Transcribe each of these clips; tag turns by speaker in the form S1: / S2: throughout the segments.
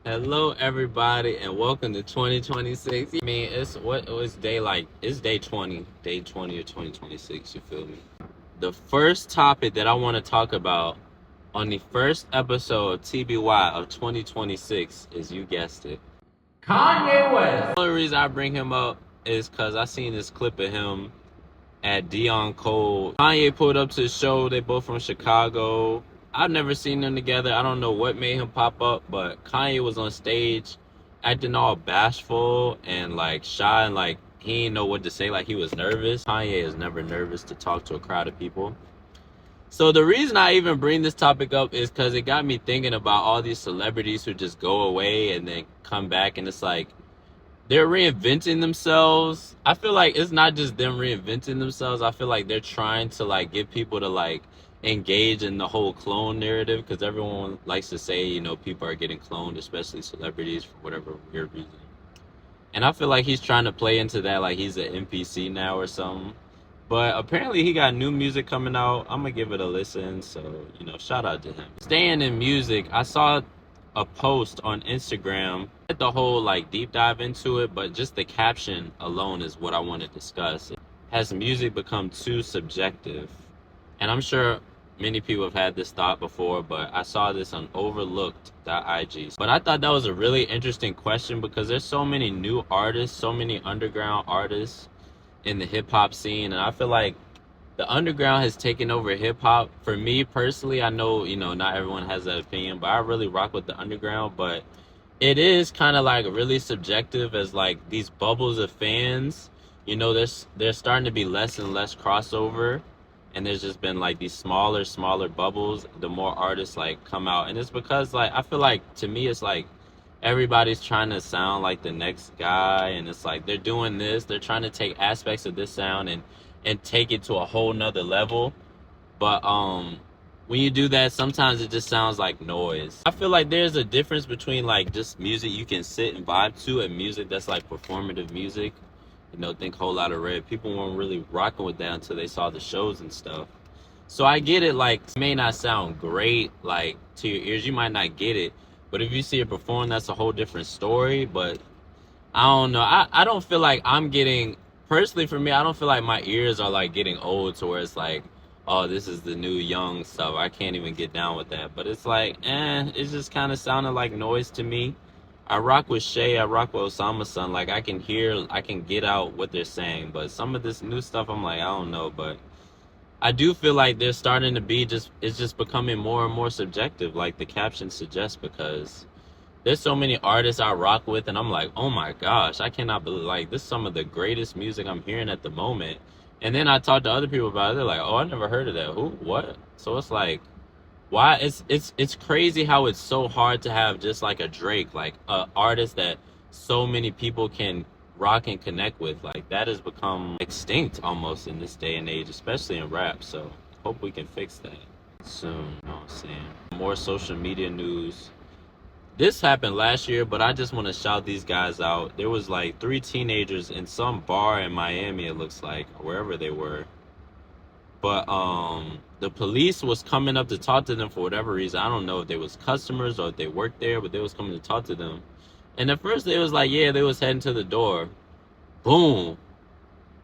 S1: Hello, everybody, and welcome to 2026. I mean, it's day like it's day 20 of 2026. You feel me? The first topic that I want to talk about on the first episode of TBY of 2026 is, you guessed it, Kanye West. The only reason I bring him up is because I seen this clip of him at Dion Cole. Kanye pulled up to the show. They both from Chicago. I've never seen them together. I don't know what made him pop up, but Kanye was on stage acting all bashful and like shy and like he didn't know what to say, like he was nervous. Kanye is never nervous to talk to a crowd of people. So the reason I even bring this topic up is because it got me thinking about all these celebrities who just go away and then come back, and it's like they're reinventing themselves. I feel like it's not just them reinventing themselves. I feel like they're trying to like get people to like engage in the whole clone narrative, because everyone likes to say, people are getting cloned, especially celebrities, for whatever weird reason. And I feel like he's trying to play into that, like he's an NPC now or something. But apparently he got new music coming out. I'm gonna give it a listen. So, shout out to him. Staying in music, I saw a post on Instagram. The whole like deep dive into it, but just the caption alone is what I want to discuss. Has music become too subjective? And I'm sure many people have had this thought before, but I saw this on overlooked.ig. But I thought that was a really interesting question because there's so many new artists, so many underground artists in the hip hop scene, and I feel like the underground has taken over hip hop. For me personally, I know, not everyone has that opinion, but I really rock with the underground. But it is kind of like really subjective, as like these bubbles of fans, there's starting to be less and less crossover, and there's just been like these smaller bubbles the more artists like come out. And it's because like I feel like, to me, it's like everybody's trying to sound like the next guy, and it's like they're doing this, they're trying to take aspects of this sound and take it to a whole nother level. But when you do that, sometimes it just sounds like noise. I feel like there's a difference between like just music you can sit and vibe to and music that's like performative music. Think Whole Lotta Red. People weren't really rocking with that until they saw the shows and stuff. So I get it, like it may not sound great like to your ears, you might not get it, but if you see it perform, that's a whole different story. But I don't know. I don't feel like I'm getting, personally for me, I don't feel like my ears are like getting old to where it's like, oh, this is the new young stuff. I can't even get down with that. But it's like, it's just kind of sounding like noise to me. I rock with Shay, I rock with Osama's son. Like I can get out what they're saying. But some of this new stuff, I'm like, I don't know. But I do feel like they're starting to be it's just becoming more and more subjective, like the caption suggests, because there's so many artists I rock with, and I'm like, oh my gosh, I cannot believe, like, this is some of the greatest music I'm hearing at the moment. And then I talk to other people about it, they're like, oh, I never heard of that. Who? What? So it's like, why? It's crazy how it's so hard to have just like a Drake, like a artist that so many people can rock and connect with. Like that has become extinct almost in this day and age, especially in rap. So hope we can fix that soon. You know what I'm saying? More social media news. This happened last year, but I just want to shout these guys out. There was like 3 teenagers in some bar in Miami, it looks like, or wherever they were. But the police was coming up to talk to them for whatever reason. I don't know if they was customers or if they worked there, but they was coming to talk to them. And at first they was like, yeah, they was heading to the door. Boom.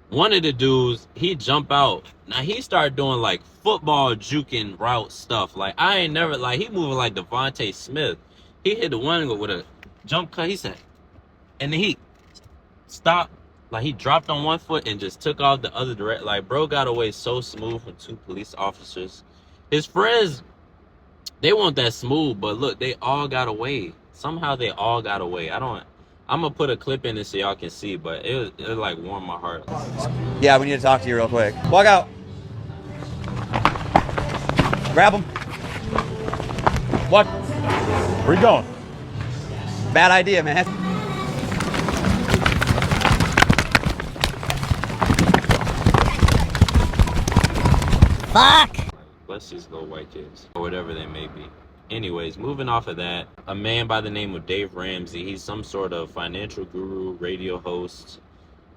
S1: One of the dudes, he jump out. Now he started doing like football juking route stuff. Like I ain't never, like he moving like Devontae Smith. He hit the one with a jump cut, he said, and then he stopped, like he dropped on one foot and just took off the other direct. Like bro got away so smooth from 2 police officers. His friends, they weren't that smooth, but look, they all got away. Somehow they all got away. I'm gonna put a clip in it so y'all can see, but it like warmed my heart.
S2: Yeah, we need to talk to you real quick. Walk out. Grab him.
S3: What? Where you going?
S2: Bad idea, man.
S1: Fuck! Bless these little white kids, or whatever they may be. Anyways, moving off of that, a man by the name of Dave Ramsey, he's some sort of financial guru, radio host,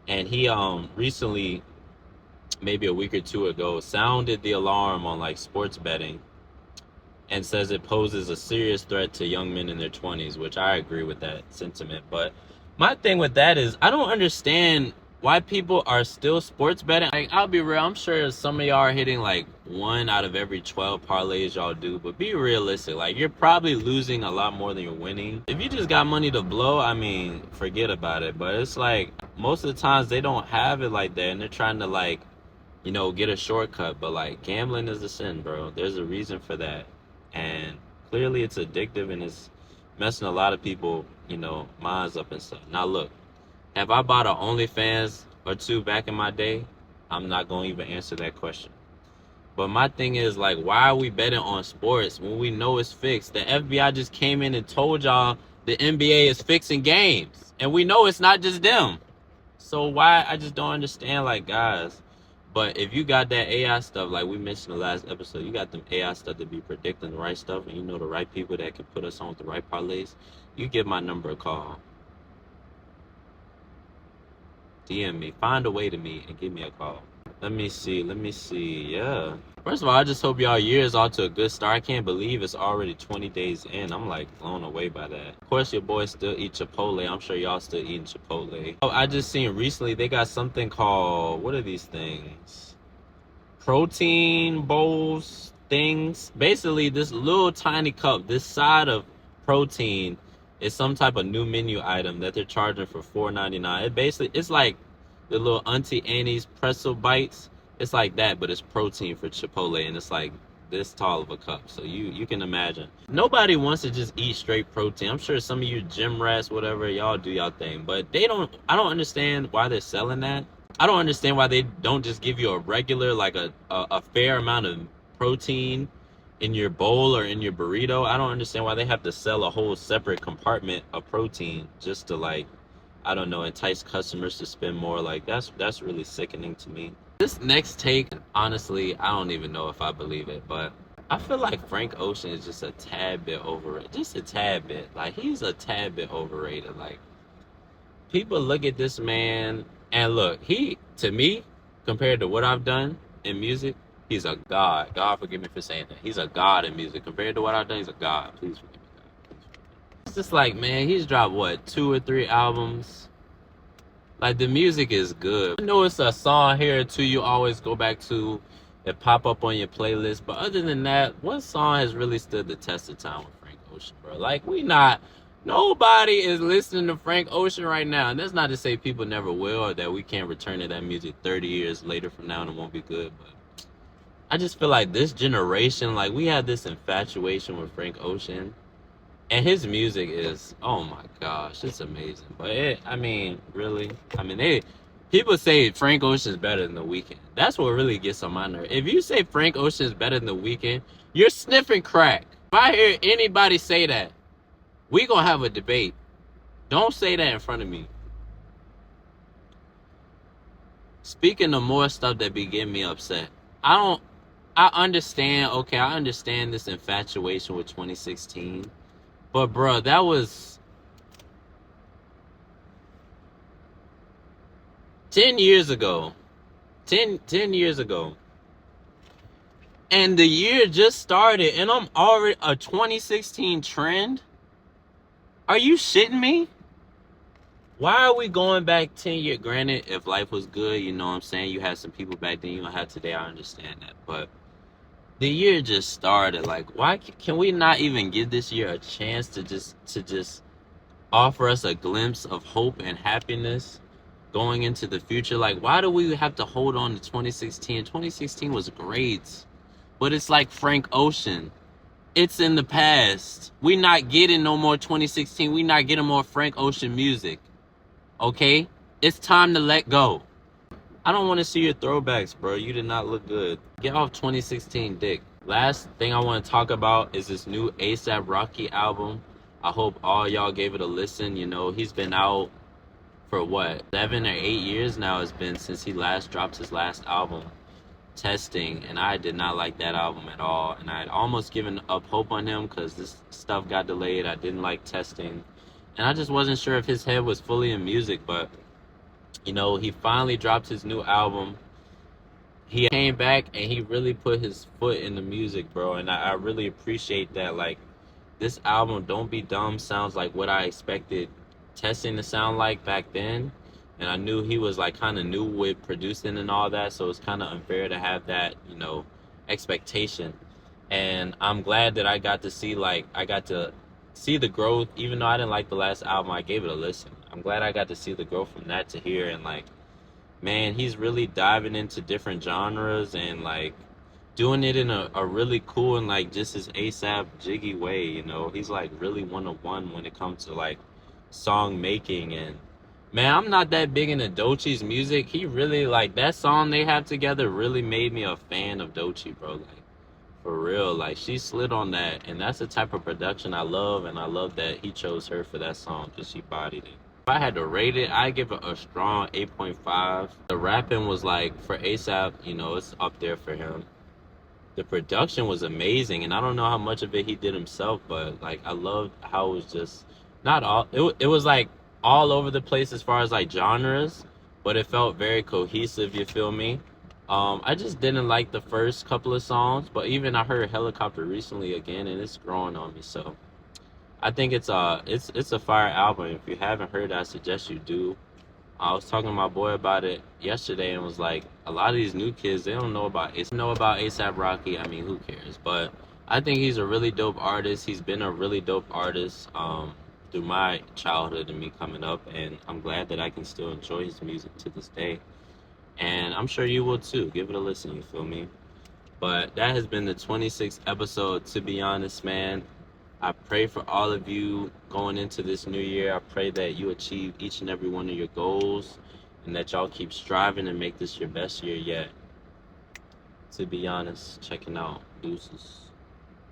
S1: and he recently, maybe a week or two ago, sounded the alarm on like sports betting. and says it poses a serious threat to young men in their 20s, which I agree with that sentiment. But my thing with that is I don't understand why people are still sports betting. Like, I'll be real, I'm sure some of y'all are hitting like 1 out of every 12 parlays y'all do, but be realistic. Like, you're probably losing a lot more than you're winning. If you just got money to blow, I mean, forget about it. But it's like most of the times they don't have it like that, and they're trying to, like, you know, get a shortcut. But like, gambling is a sin, bro. There's a reason for that, and clearly it's addictive, and it's messing a lot of people, you know, minds up and stuff. Now look, have I bought an OnlyFans or two back in my day? I'm not going to even answer that question. But my thing is, like, why are we betting on sports when we know it's fixed? The FBI just came in and told y'all the NBA is fixing games. And we know it's not just them. So why? I just don't understand, like, guys. But if you got that AI stuff, like we mentioned in the last episode, you got them AI stuff to be predicting the right stuff, and you know the right people that can put us on with the right parlays, you give my number a call. DM me, find a way to me, and give me a call. Let me see, yeah. First of all, I just hope y'all year is off to a good start. I can't believe it's already 20 days in. I'm like blown away by that. Of course, your boys still eat Chipotle. I'm sure y'all still eating Chipotle. Oh, I just seen recently they got something called, what are these things? Protein bowls things. Basically, this little tiny cup, this side of protein is some type of new menu item that they're charging for $4.99. It basically, it's like the little Auntie Annie's pretzel bites. It's like that, but it's protein for Chipotle, and it's like this tall of a cup. So you can imagine. Nobody wants to just eat straight protein. I'm sure some of you gym rats, whatever, y'all do y'all thing, but I don't understand why they're selling that. I don't understand why they don't just give you a regular, like a fair amount of protein in your bowl or in your burrito. I don't understand why they have to sell a whole separate compartment of protein just to, like, I don't know, entice customers to spend more. Like, that's really sickening to me. This next take, honestly, I don't even know if I believe it, but I feel like Frank Ocean is just a tad bit overrated. Just a tad bit. Like, he's a tad bit overrated. Like, people look at this man, and look, he, to me, compared to what I've done in music, he's a god. God forgive me for saying that. He's a god in music. Compared to what I've done, he's a god. Please forgive me, God. It's just like, man, he's dropped, what, 2 or 3 albums? Like, the music is good. I know it's a song here or two you always go back to and pop up on your playlist, but other than that, what song has really stood the test of time with Frank Ocean, bro? Like, nobody is listening to Frank Ocean right now. And that's not to say people never will, or that we can't return to that music 30 years later from now and it won't be good, but I just feel like this generation, like, we have this infatuation with Frank Ocean. And his music is, oh my gosh, it's amazing. But I mean, really, I mean, people say Frank Ocean is better than The Weeknd. That's what really gets on my nerve. If you say Frank Ocean is better than The Weeknd, you're sniffing crack. If I hear anybody say that, we gonna have a debate. Don't say that in front of me. Speaking of more stuff that be getting me upset, I understand, okay, I understand this infatuation with 2016. But, bro, that was 10 years ago. 10 years ago. And the year just started, and I'm already a 2016 trend? Are you shitting me? Why are we going back 10 years? Granted, if life was good, you know what I'm saying? You had some people back then you don't have today. I understand that. But the year just started. Like, why can we not even give this year a chance to just offer us a glimpse of hope and happiness going into the future? Like, why do we have to hold on to 2016? 2016 was great, but it's like Frank Ocean. It's in the past. We not getting no more 2016. We not getting more Frank Ocean music. Okay? It's time to let go. I don't want to see your throwbacks, bro. You did not look good. Get off 2016 dick. Last thing I want to talk about is this new A$AP Rocky album. I hope all y'all gave it a listen. You know, he's been out for what, 7 or 8 years now it's been since he last dropped his last album, Testing, and I did not like that album at all. And I had almost given up hope on him because this stuff got delayed. I didn't like Testing. And I just wasn't sure if his head was fully in music, but you know, he finally dropped his new album. he came back and he really put his foot in the music, bro. And I really appreciate that. Like, this album, Don't Be Dumb, sounds like what I expected testing to sound like back then. And I knew he was like kind of new with producing and all that, so it's kind of unfair to have that, expectation. And I'm glad that I got to see the growth. Even though I didn't like the last album, I gave it a listen. I'm glad I got to see the growth from that to here. And like, man, he's really diving into different genres and like doing it in a really cool and like just his ASAP Jiggy way. He's like really 101 when it comes to like song making. And man, I'm not that big into Doechie's music. He really, like, that song they have together really made me a fan of Doechii, bro. Like, for real, like, she slid on that, and that's the type of production I love. And I love that he chose her for that song because she bodied it. If I had to rate it, I'd give it a strong 8.5. The rapping was like, for ASAP, it's up there for him. The production was amazing, and I don't know how much of it he did himself, but like, I loved how it was just not all, it was like all over the place as far as like genres, but it felt very cohesive, you feel me? I just didn't like the first couple of songs, but even I heard Helicopter recently again, and it's growing on me. So I think it's a fire album. If you haven't heard it, I suggest you do. I was talking to my boy about it yesterday and was like, a lot of these new kids, they don't know about ASAP Rocky. I mean, who cares? But I think he's a really dope artist. He's been a really dope artist through my childhood and me coming up, and I'm glad that I can still enjoy his music to this day. And I'm sure you will too. Give it a listen, you feel me? But that has been the 26th episode, to be honest, man. I pray for all of you going into this new year. I pray that you achieve each and every one of your goals and that y'all keep striving and make this your best year yet. To be honest, checking out. Deuces.